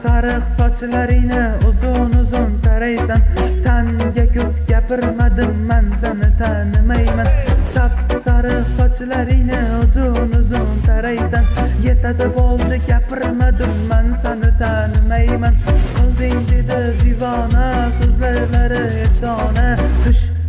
sariq sochlaringni uzun taraysan. Senga ko'p gapirmadim, men seni tanimayman. Sariq sochlaringni uzun taraysan. Yetadi bo'ldi gapirmadim, men seni tanimayman. Qilding dedi divona, so'zlari efsona.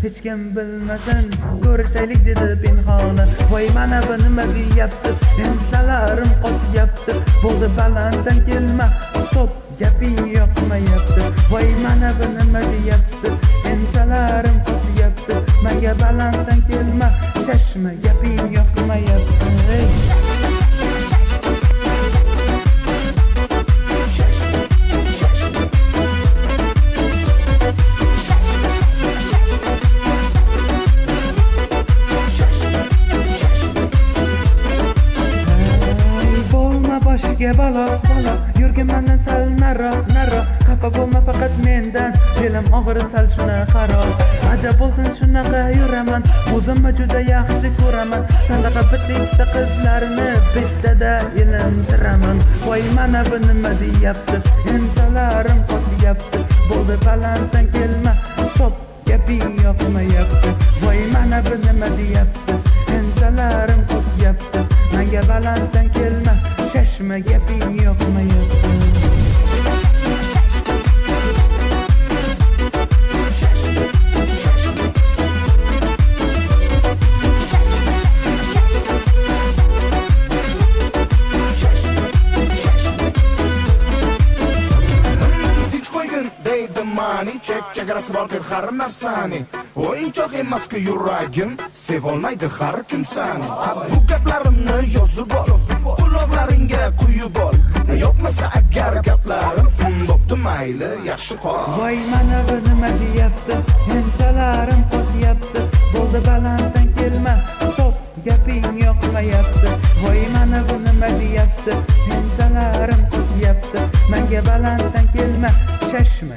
Hech kim bilmasin, ko'rishaylik dedi pinhona. Voy mana bu nima deyapti, ensalarim qotyapti. Bo'ldi balanddan kelma, stop, gaping yoqmayapti. Voy mana bu nima deyapti, ensalarim qotyapti. Menga balanddan kelma, shashma, gaping yoqmayapti. Boshga balo yurgin mendan sal naro. Xafa bo'lma faqat mendan, dilim og'ir sal shuna qaro. Ajab bo'lsin shunaqa yuraman, o'zimni juda yaxshi ko'raman. Sanaqa bitta qizlarni bittada ilimtiraman. Voy mana bu nima deyapti, ensalarim qotyapti. Bo'ldi balanddan kelma, stop, gaping yoqmayapti. Voy mana bu nima deyapti, ensalarim qotyapti. Menga balanddan kelma, shashma, gaping yoqmayapti. Chegarasi bordir har narsani. O'yinchoq emas-ku yuragim, sevolmaydi har kim sani. Bu gaplarimni yozib ol, quloqlaringga quyib ol. Yo'qmasa agar gaplarim, bo'pti mayli, yaxshi qol. Voy mana bu nima deyapti, ensalarim qotyapti. Bo'ldi balanddan kelma, stop, gaping yoqmayapti. Voy mana bu nima deyapti, ensalarim qotyapti. Menga balanddan kelma, shashma.